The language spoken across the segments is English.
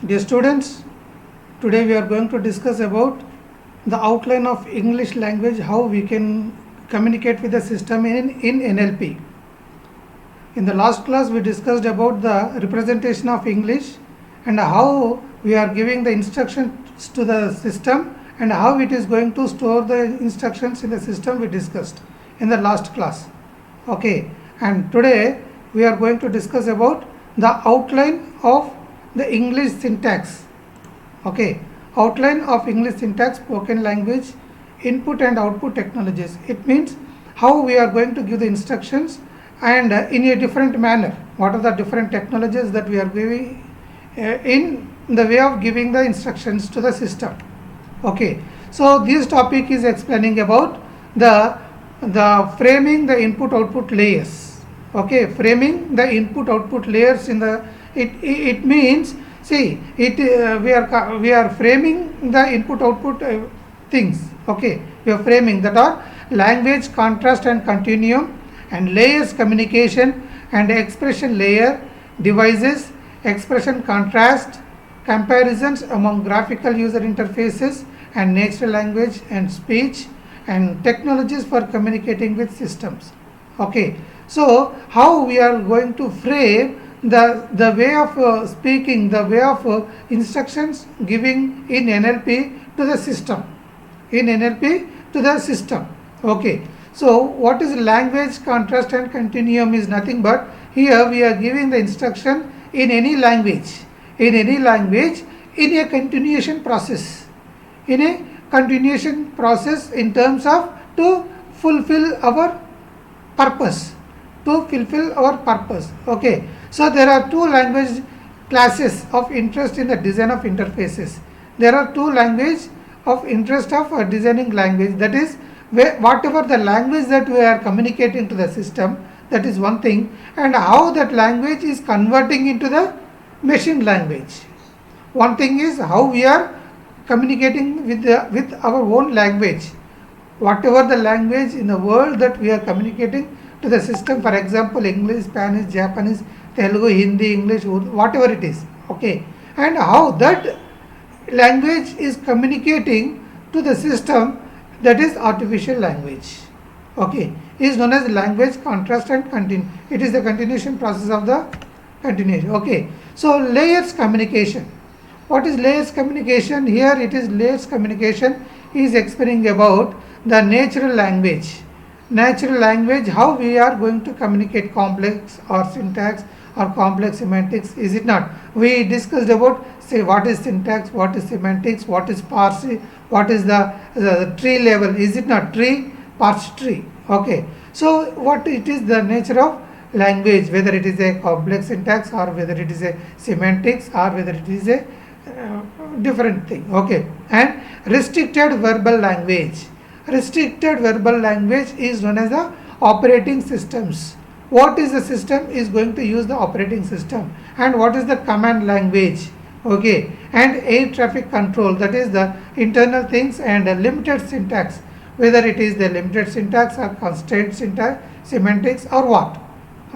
Dear students, today we are going to discuss about the outline of English language, how we can communicate with the system in NLP. In the last class, we discussed about the representation of English and how we are giving the instructions to the system and how it is going to store the instructions in the system we discussed in the last class. Okay, and today we are going to discuss about the outline of the English syntax. Okay, outline of English syntax, spoken language, input and output technologies. It means how we are going to give the instructions and in a different manner. What are the different technologies that we are giving in the way of giving the instructions to the system. Okay, so this topic is explaining about the framing the input output layers. Okay, framing the input output layers in the it means, see, we are framing the input output things. Okay, we are framing that are language, contrast and continuum, and layers, communication and expression layer, devices, expression contrast, comparisons among graphical user interfaces and natural language and speech, and technologies for communicating with systems. Okay, so how we are going to frame the way of speaking, the way of instructions giving in NLP to the system, in NLP to the system. Okay, so what is language, contrast and continuum is nothing but here we are giving the instruction in any language, in a continuation process, in a continuation process in terms of to fulfill our purpose, Okay, so there are two language classes of interest in the design of interfaces. There are two language of interest of designing language, that is whatever the language that we are communicating to the system, that is one thing, and how that language is converting into the machine language. One thing is how we are communicating with our own language, whatever the language in the world that we are communicating to the system, for example English, Spanish, Japanese, Telugu, Hindi, English, Urdu, whatever it is. Okay, and how that language is communicating to the system, that is artificial language. Okay, is known as language, contrast and continue. It is the continuation process of the continuation. Okay, so layers communication. What is layers communication? Here it is layers communication is explaining about the natural language. Natural language, how we are going to communicate complex or syntax or complex semantics, is it not? We discussed about, say, what is syntax, what is semantics, what is parsing, what is the tree level, is it not? Tree, parse tree. Okay, so what it is the nature of language, whether it is a complex syntax or whether it is a semantics or whether it is a different thing. Okay, and restricted verbal language. Restricted verbal language is known as the operating systems. What is the system is going to use the operating system, and what is the command language. Okay, and air traffic control, that is the internal things, and limited syntax, whether it is the limited syntax or constraint syntax, semantics or what.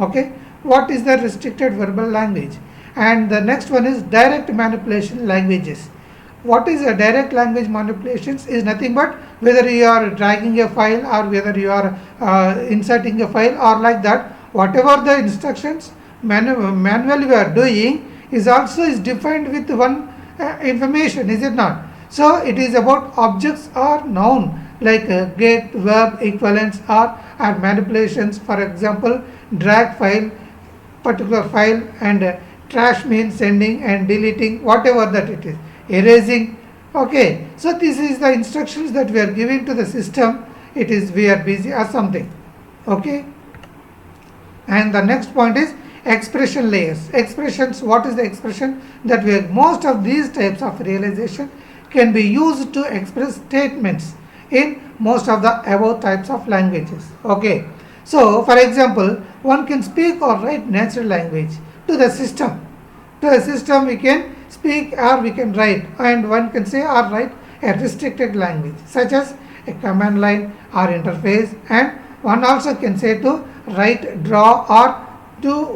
Okay, what is the restricted verbal language? And the next one is direct manipulation languages. What is a direct language manipulations is nothing but whether you are dragging a file or whether you are inserting a file or like that, whatever the instructions manually we are doing is also is defined with one information, is it not? So it is about objects or noun like get, verb, equivalents or manipulations. For example, drag file, particular file, and trash means sending and deleting, whatever that it is, erasing. Okay, so this is the instructions that we are giving to the system. It is we are busy or something. Okay, and the next point is expression layers. Expressions, what is the expression? That we have most of these types of realization can be used to express statements in most of the above types of languages. Okay, so for example, one can speak or write natural language to the system. To the system we can speak or we can write, and one can say or write a restricted language such as a command line or interface, and one also can say to write, draw or do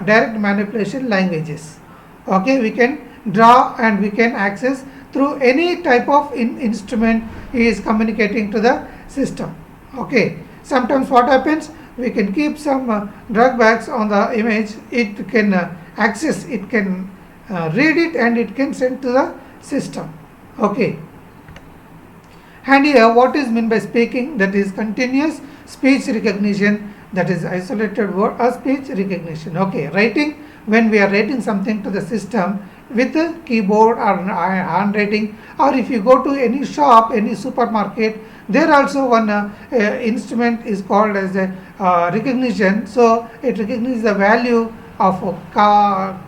direct manipulation languages. Okay, we can draw, and we can access through any type of instrument is communicating to the system. Okay, sometimes what happens, we can keep some drug bags on the image, it can access, it can read it, and it can send to the system. Okay, and here what is meant by speaking, that is continuous speech recognition, that is isolated word or speech recognition. Okay, writing, when we are writing something to the system with a keyboard or handwriting, or if you go to any shop, any supermarket, there also one instrument is called as a recognition. So it recognizes the value of a car,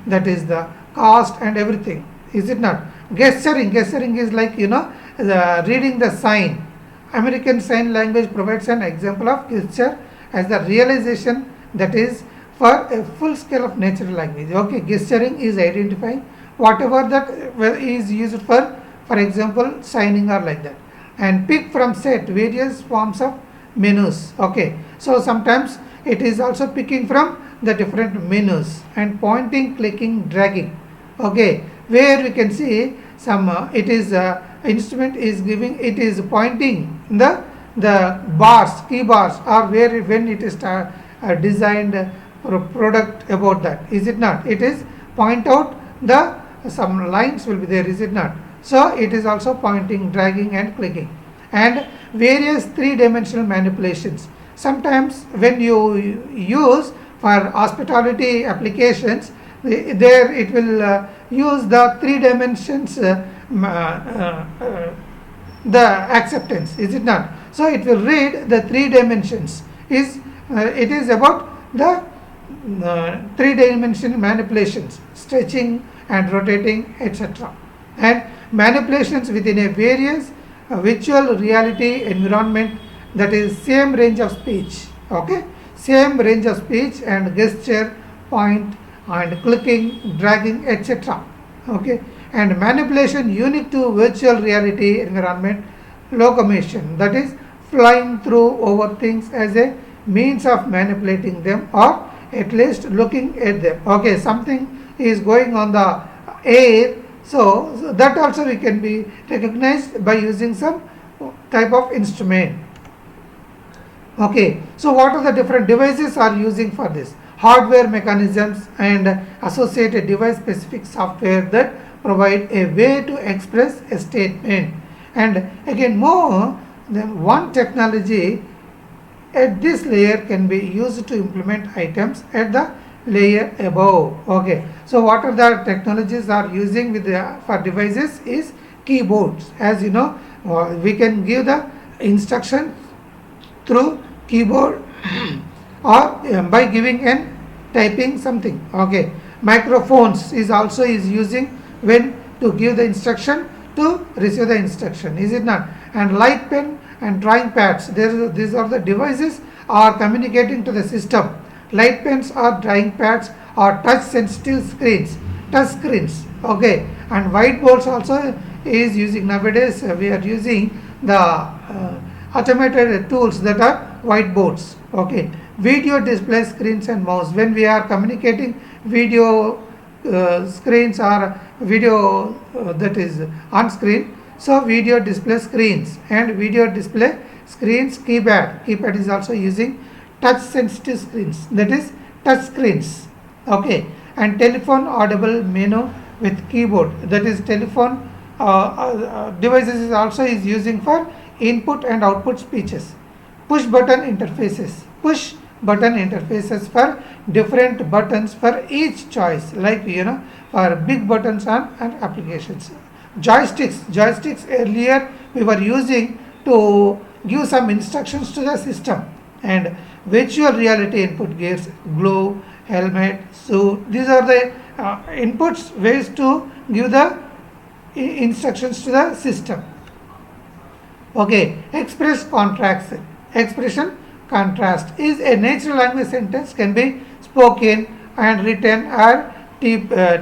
that is the cost and everything, is it not? Gesturing is like, reading the sign. American Sign Language provides an example of gesture as the realization, that is for a full scale of natural language. Okay, gesturing is identifying whatever that is used for example, signing or like that. And pick from set, various forms of menus. Okay, so sometimes it is also picking from the different menus. And pointing, clicking, dragging. Okay, where we can see some it is instrument is giving, it is pointing the bars, key bars, or where when it is designed product about that, is it not? It is point out the some lines will be there, is it not? So it is also pointing, dragging, and clicking. And various three-dimensional manipulations. Sometimes when you use for hospitality applications, there it will use the three dimensions, the acceptance, is it not? So it will read the three dimensions, is it is about the three-dimensional manipulations, stretching and rotating, etc. And manipulations within a various virtual reality environment, that is same range of speech. Okay, same range of speech and gesture, point and clicking, dragging, etc. Okay, and manipulation unique to virtual reality environment, locomotion, that is flying through over things as a means of manipulating them, or at least looking at them. Okay, something is going on the air, so that also we can be recognized by using some type of instrument. Okay, so what are the different devices are using for this? Hardware mechanisms and associated device specific software that provide a way to express a statement. And again, more than one technology at this layer can be used to implement items at the layer above. Okay, so what are the technologies are using with for devices is keyboards. As you know, we can give the instruction through keyboard or by giving and typing something. Okay, microphones is also is using when to give the instruction to receive the instruction, is it not? And light pen and drawing pads, these are the devices are communicating to the system. Light pens or drawing pads or touch sensitive screens, touch screens. Okay, and whiteboards also is using nowadays. We are using the automated tools that are whiteboards. Okay, video display screens and mouse, when we are communicating video screens or video that is on screen, so video display screens and video display screens. Keypad is also using touch sensitive screens, that is touch screens. Okay, and telephone audible menu with keyboard, that is telephone devices is also is using for input and output speeches. Push button interfaces for different buttons for each choice, like for big buttons on and applications. Joysticks earlier we were using to give some instructions to the system. And virtual reality input gears, glove, helmet, suit, these are the inputs, ways to give the instructions to the system. Okay, expression contrast is a natural language sentence, can be spoken and written or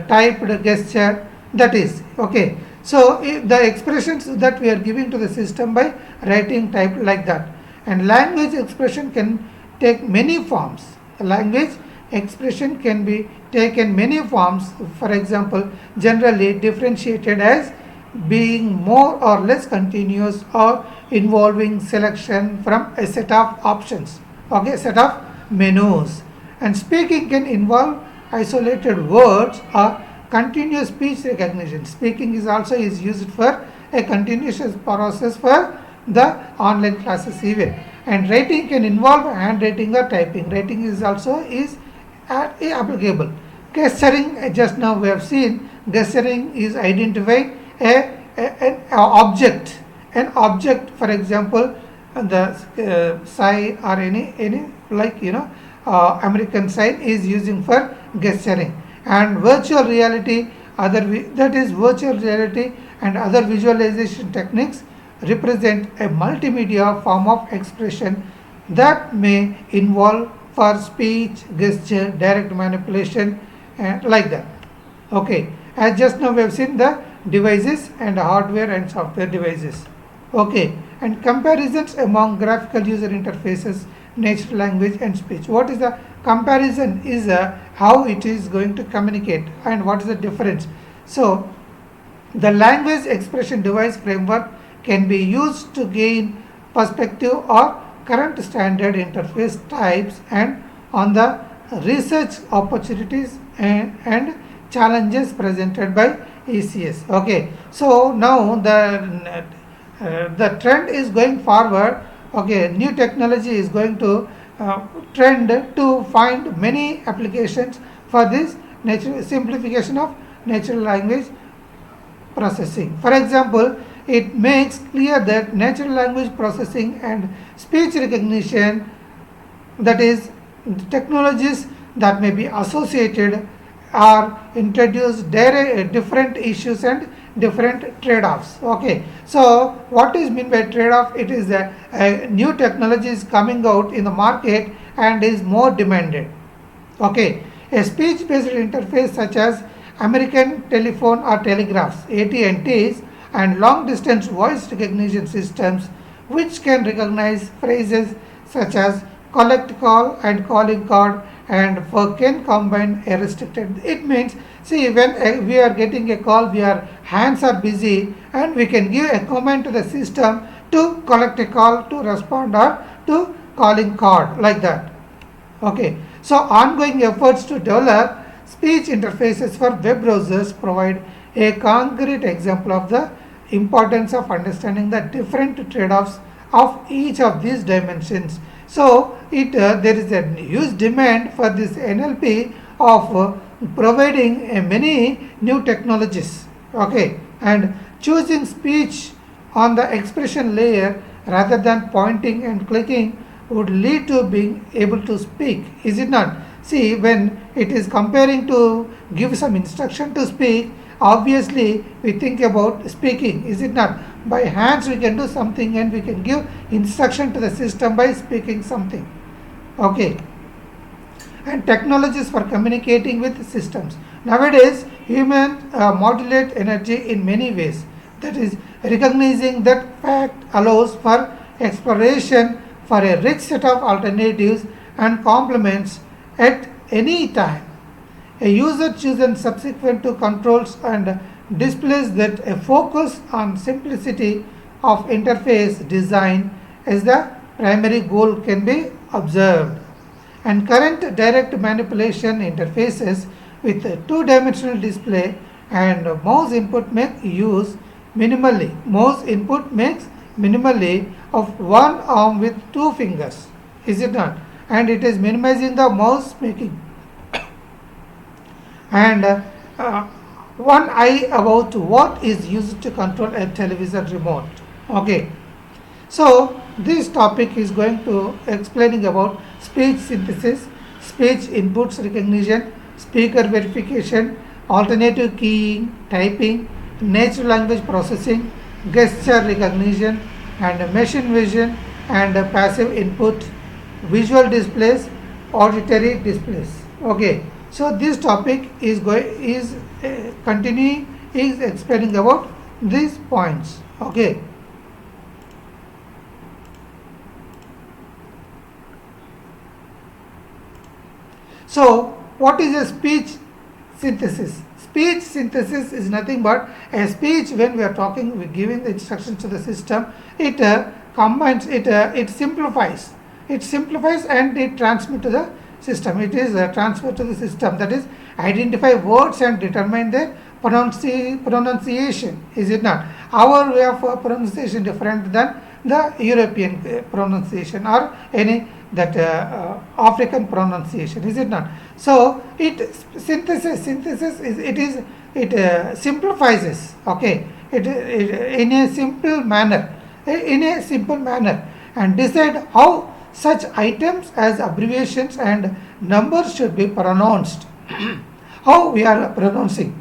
typed gesture, that is. Okay, so the expressions that we are giving to the system by writing, typed like that. And language expression can take many forms. Language expression can be taken many forms. For example, generally differentiated as being more or less continuous or involving selection from a set of options, okay, set of menus. And speaking can involve isolated words or continuous speech recognition. Speaking is also is used for a continuous process for the online classes even. And writing can involve handwriting or typing. Writing is also is applicable. Gesturing, just now we have seen, gesturing is identifying an object. An object, for example, the sign or any like American sign is using for gesturing. And virtual reality, that is virtual reality and other visualization techniques represent a multimedia form of expression that may involve for speech, gesture, direct manipulation, and like that. Okay, as just now we have seen the devices and hardware and software devices. Okay, and comparisons among graphical user interfaces, natural language and speech. What is the comparison? Is how it is going to communicate and what is the difference. So the language expression device framework can be used to gain perspective or current standard interface types and on the research opportunities and challenges presented by ECS. Okay, so now the trend is going forward. Okay, new technology is going to trend to find many applications for this simplification of natural language processing. For example, it makes clear that natural language processing and speech recognition, that is technologies that may be associated or introduce different issues and different trade-offs. Okay, so what is meant by trade-off? It is that new technology is coming out in the market and is more demanded. Okay, a speech-based interface such as American telephone or telegraphs, AT&Ts, and long-distance voice recognition systems, which can recognize phrases such as collect call and calling card and for can combine a restricted. It means, see, when we are getting a call, our hands are busy and we can give a command to the system to collect a call, to respond, or to calling card, like that. Okay, so ongoing efforts to develop speech interfaces for web browsers provide a concrete example of the importance of understanding the different trade-offs of each of these dimensions. So there is a huge demand for this NLP of providing many new technologies. Okay, and choosing speech on the expression layer rather than pointing and clicking would lead to being able to speak, is it not? See, when it is comparing to give some instruction to speak, obviously we think about speaking, is it not? By hands we can do something and we can give instruction to the system by speaking something. Okay, and technologies for communicating with systems. Nowadays, humans modulate energy in many ways. That is, recognizing that fact allows for exploration for a rich set of alternatives and complements at any time. A user chooses subsequent to controls and displays that a focus on simplicity of interface design as the primary goal can be observed. And current direct manipulation interfaces with a two-dimensional display and mouse input make use minimally. Mouse input makes minimally of one arm with two fingers, is it not? And it is minimizing the mouse making and one eye about what is used to control a television remote. Okay, so this topic is going to explaining about speech synthesis, speech inputs recognition, speaker verification, alternative keying, typing, natural language processing, gesture recognition, and machine vision and passive input, visual displays, auditory displays. Okay, so this topic is continuing is explaining about these points. Okay, So, what is a speech synthesis? Speech synthesis is nothing but a speech. When we are talking, we are giving the instructions to the system. It combines, it simplifies. It simplifies and it transmits to the system. It is transferred to the system. That is, identify words and determine their pronunciation. Is it not? Our way of pronunciation different than the European pronunciation or any that African pronunciation, is it not? So it synthesis is it simplifies. Okay, it in a simple manner, and decide how such items as abbreviations and numbers should be pronounced. How we are pronouncing.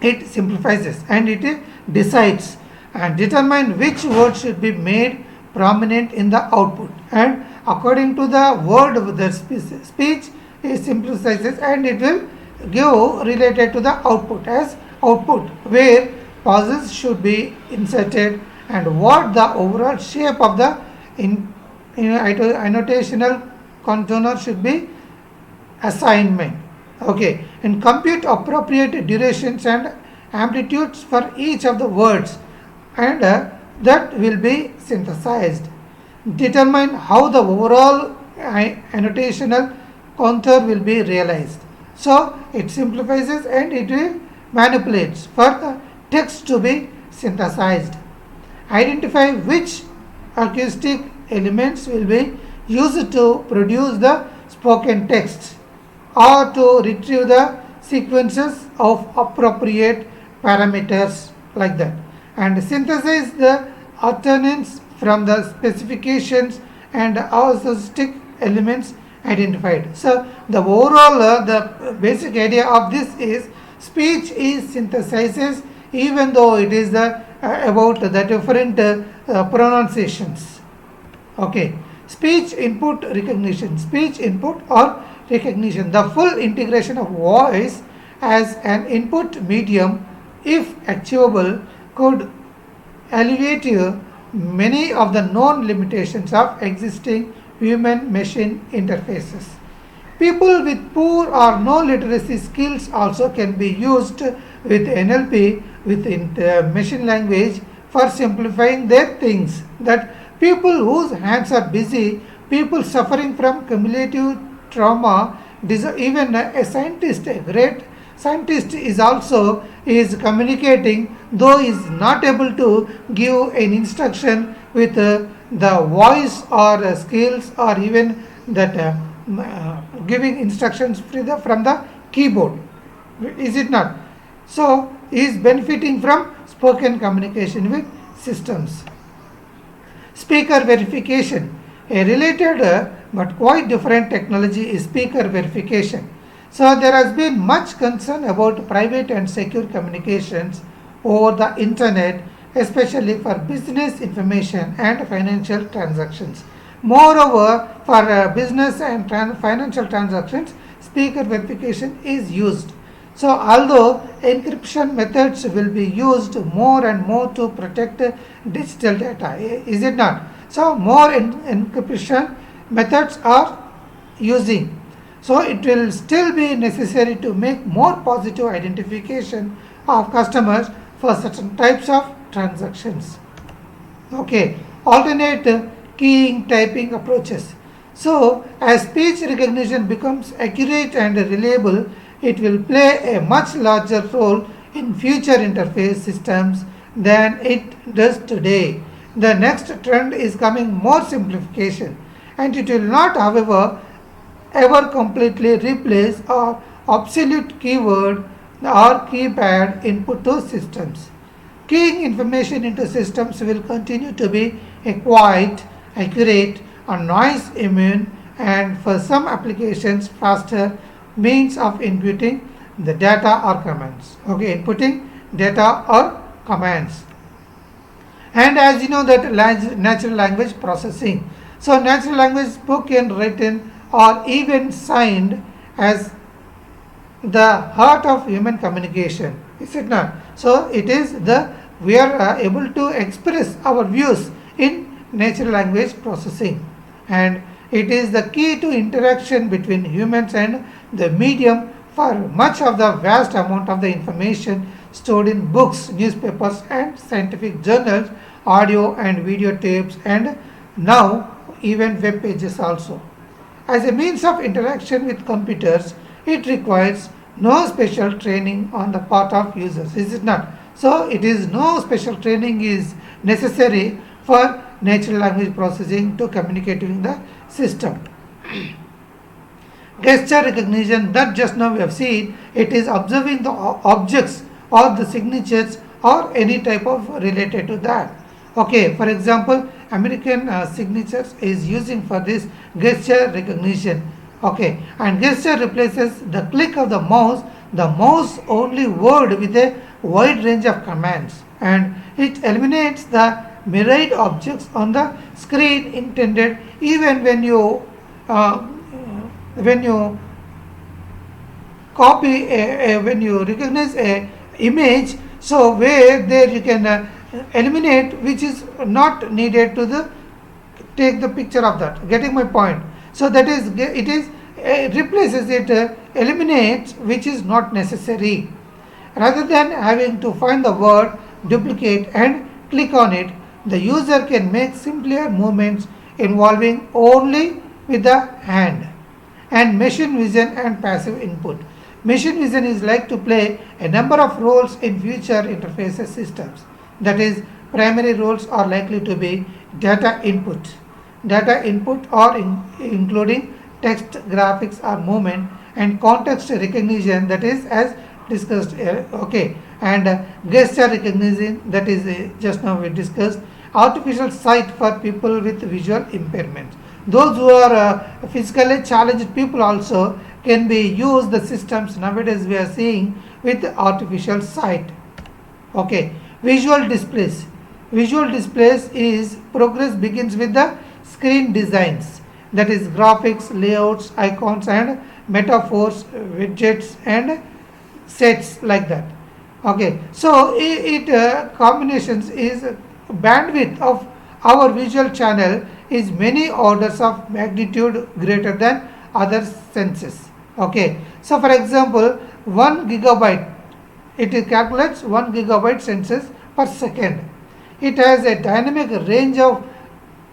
It simplifies and it decides and determine which word should be made prominent in the output, and according to the word of the speech it simplifies and it will give related to the output as output, where pauses should be inserted and what the overall shape of the annotational contour should be assignment. Okay, and compute appropriate durations and amplitudes for each of the words, and that will be synthesized. Determine how the overall annotational contour will be realized. So it simplifies and it will manipulates for the text to be synthesized. Identify which acoustic elements will be used to produce the spoken text or to retrieve the sequences of appropriate parameters, like that, and synthesize the alternance from the specifications and acoustic elements identified. So the overall the basic idea of this is speech is synthesizes even though it is the about the different pronunciations. Okay, speech input recognition. Speech input or recognition, the full integration of voice as an input medium, if achievable, could alleviate many of the known limitations of existing human machine interfaces. People with poor or no literacy skills also can be used with NLP within machine language for simplifying their things. That people whose hands are busy, people suffering from cumulative trauma, even a scientist, a great scientist is also is communicating, though is not able to give an instruction with the voice or skills or even that giving instructions from the keyboard, is it not? So he is benefiting from spoken communication with systems. Speaker verification, a related but quite different technology is speaker verification. So there has been much concern about private and secure communications over the internet, especially for business information and financial transactions. Moreover, for business and financial transactions, speaker verification is used. So although encryption methods will be used more and more to protect digital data, is it not? So more encryption methods are using. So it will still be necessary to make more positive identification of customers for certain types of transactions. Okay, alternate keying typing approaches. So as speech recognition becomes accurate and reliable, it will play a much larger role in future interface systems than it does today. The next trend is coming more simplification, and it will not, however, ever completely replace or obsolete keyword or keypad input to systems. Keying information into systems will continue to be a quiet, accurate, and noise immune, and for some applications faster means of inputting the data or commands. Okay, inputting data or commands. And as you know that natural language processing. So natural language spoken, written, or even signed as the heart of human communication. Is it not? So it is the we are able to express our views in natural language processing, and It is the key to interaction between humans and the medium for much of the vast amount of the information stored in books, newspapers, and scientific journals, audio and video tapes, and now even web pages also. As a means of interaction with computers, it requires no special training on the part of users, is it not? So, it is no special training is necessary for natural language processing to communicate with the system. Gesture recognition that just now we have seen, it is observing the objects or the signatures or any type of related to that. Okay, for example, American signatures is using for this gesture recognition. Okay, and gesture replaces the click of the mouse only word with a wide range of commands, and it eliminates the mirrored objects on the screen intended even uh, when you copy when you recognize a image, so where there you can eliminate which is not needed to the take the picture of that, getting my point. So that is it is replaces it, eliminates which is not necessary. Rather than having to find the word, duplicate and click on it, the user can make simpler movements involving only with the hand. And machine vision and passive input. Machine vision is like to play a number of roles in future interfaces systems. That is, primary roles are likely to be data input. Data input are including text, graphics or movement, and context recognition, that is as discussed. Okay, and gesture recognition, that is just now we discussed. Artificial sight for people with visual impairments. Those who are physically challenged people also can be used the systems nowadays we are seeing with artificial sight. Okay, visual displays. Visual displays is progress begins with the screen designs, that is graphics, layouts, icons and metaphors, widgets and sets like that. Okay, so combinations is bandwidth of our visual channel is many orders of magnitude greater than other senses. Okay, so for example, 1 gigabyte, it calculates 1 gigabyte senses per second. It has a dynamic range of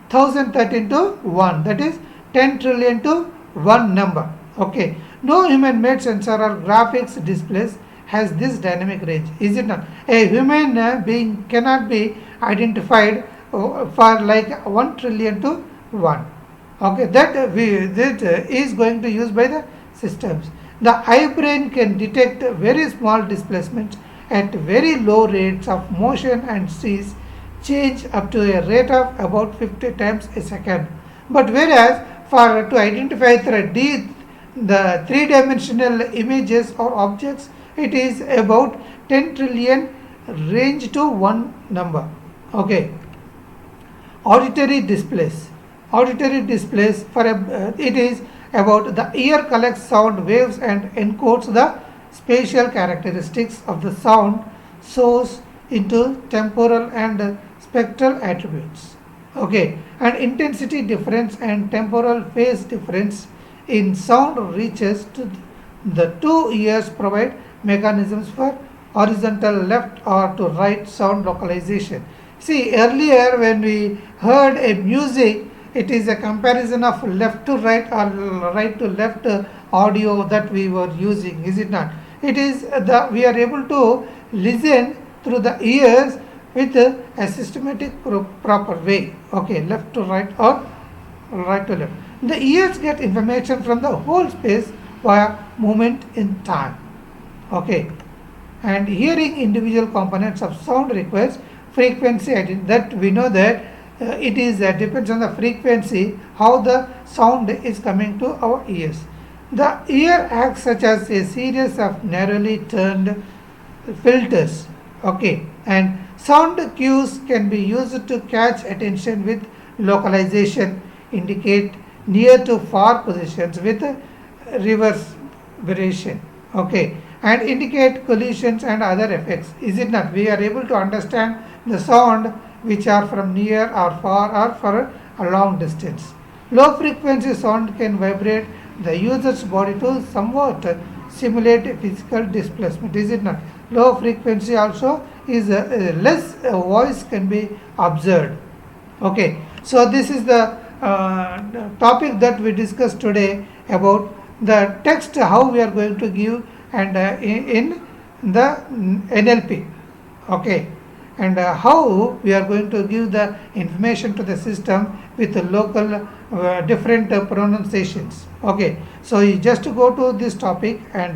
1013 to 1, that is 10 trillion to 1 number. Okay, no human made sensor or graphics displays has this dynamic range, is it not? A human being cannot be identified for like 1 trillion to 1. Okay, that is going to use by the systems. The eye brain can detect very small displacements at very low rates of motion and sees change up to a rate of about 50 times a second. But whereas for to identify the three-dimensional images or objects, it is about 10 trillion range to 1 number. Okay. Auditory displays. Auditory displays for it is about the ear collects sound waves and encodes the spatial characteristics of the sound source into temporal and spectral attributes. Okay, and intensity difference and temporal phase difference in sound reaches to the two ears provide mechanisms for horizontal left or to right sound localization. See, earlier when we heard a music, it is a comparison of left to right or right to left audio that we were using, is it not? It is we are able to listen through the ears with a systematic proper way. Okay, left to right or right to left. The ears get information from the whole space via movement in time. Okay, and hearing individual components of sound requires frequency that we know that it is depends on the frequency how the sound is coming to our ears. The ear acts such as a series of narrowly turned filters. Okay, and sound cues can be used to catch attention with localization, indicate near to far positions with reverberation. Okay, and indicate collisions and other effects. Is it not? We are able to understand the sound which are from near or far or for a long distance. Low frequency sound can vibrate the user's body to somewhat simulate physical displacement, is it not? Low frequency also is less voice can be observed. Okay, so this is the topic that we discussed today about the text, how we are going to give, and in the NLP. Okay, and how we are going to give the information to the system with the local different pronunciations. Okay, so you just go to this topic and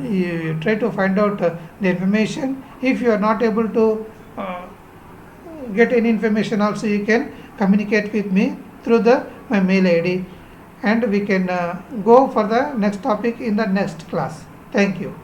you try to find out the information. If you are not able to get any information also, you can communicate with me through the my mail id, and we can go for the next topic in the next class. Thank you.